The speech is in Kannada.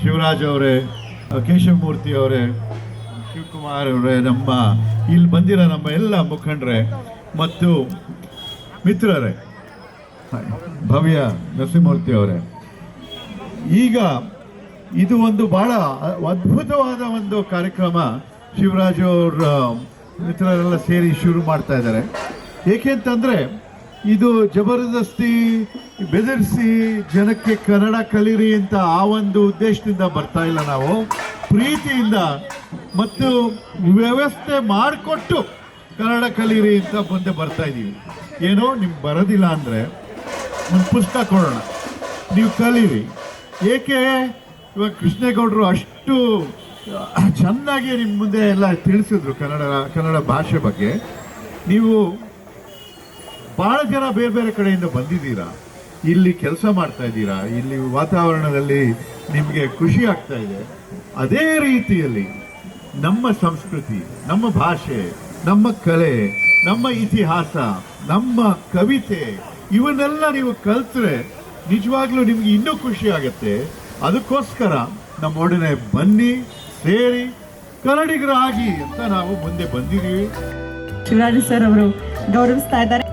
ಶಿವರಾಜ್ ಅವರೇ, ಕೇಶವಮೂರ್ತಿ ಅವರೇ, ಶಿವಕುಮಾರ್ ಅವರೇ, ನಮ್ಮ ಇಲ್ಲಿ ಬಂದಿರೋ ನಮ್ಮ ಎಲ್ಲ ಮುಖಂಡರೇ ಮತ್ತು ಮಿತ್ರರೇ, ಭವ್ಯ ನರಸಿಂಹಮೂರ್ತಿ ಅವರೇ, ಈಗ ಇದು ಒಂದು ಬಹಳ ಅದ್ಭುತವಾದ ಒಂದು ಕಾರ್ಯಕ್ರಮ ಶಿವರಾಜ್ ಅವರ ಮಿತ್ರರೆಲ್ಲ ಸೇರಿ ಶುರು ಮಾಡ್ತಾ ಇದ್ದಾರೆ. ಏಕೆಂತಂದರೆ ಇದು ಜಬರ್ದಸ್ತಿ ಬೆದರಿಸಿ ಜನಕ್ಕೆ ಕನ್ನಡ ಕಲೀರಿ ಅಂತ ಆ ಒಂದು ಉದ್ದೇಶದಿಂದ ಬರ್ತಾ ಇಲ್ಲ. ನಾವು ಪ್ರೀತಿಯಿಂದ ಮತ್ತು ವ್ಯವಸ್ಥೆ ಮಾಡಿಕೊಟ್ಟು ಕನ್ನಡ ಕಲೀರಿ ಅಂತ ಮುಂದೆ ಬರ್ತಾ ಇದ್ದೀವಿ. ಏನೋ ನಿಮ್ಗೆ ಬರೋದಿಲ್ಲ ಅಂದರೆ ಒಂದು ಪುಸ್ತಕ ಕೊಡೋಣ, ನೀವು ಕಲೀರಿ. ಏಕೆ ಇವಾಗ ಕೃಷ್ಣೇಗೌಡರು ಅಷ್ಟು ಚೆನ್ನಾಗಿ ನಿಮ್ಮ ಮುಂದೆ ಎಲ್ಲ ತಿಳಿಸಿದ್ರು ಕನ್ನಡ ಭಾಷೆ ಬಗ್ಗೆ. ನೀವು ಭಾಳ ಜನ ಬೇರೆ ಬೇರೆ ಕಡೆಯಿಂದ ಬಂದಿದ್ದೀರಾ, ಇಲ್ಲಿ ಕೆಲಸ ಮಾಡ್ತಾ ಇದ್ದೀರಾ, ಇಲ್ಲಿ ವಾತಾವರಣದಲ್ಲಿ ನಿಮಗೆ ಖುಷಿ ಆಗ್ತಾ ಇದೆ. ಅದೇ ರೀತಿಯಲ್ಲಿ ನಮ್ಮ ಸಂಸ್ಕೃತಿ, ನಮ್ಮ ಭಾಷೆ, ನಮ್ಮ ಕಲೆ, ನಮ್ಮ ಇತಿಹಾಸ, ನಮ್ಮ ಕವಿತೆ ಇವನ್ನೆಲ್ಲ ನೀವು ಕಲ್ತ್ರೆ ನಿಜವಾಗ್ಲೂ ನಿಮ್ಗೆ ಇನ್ನೂ ಖುಷಿ ಆಗುತ್ತೆ. ಅದಕ್ಕೋಸ್ಕರ ನಮ್ಮೊಡನೆ ಬನ್ನಿ, ಸೇರಿ ಕನ್ನಡಿಗರಾಗಿ ಅಂತ ನಾವು ಮುಂದೆ ಬಂದಿದ್ದೀವಿ. ಶಿವರಾಜ್ ಸರ್ ಅವರು ಗೌರವಿಸ್ತಾ ಇದ್ದಾರೆ.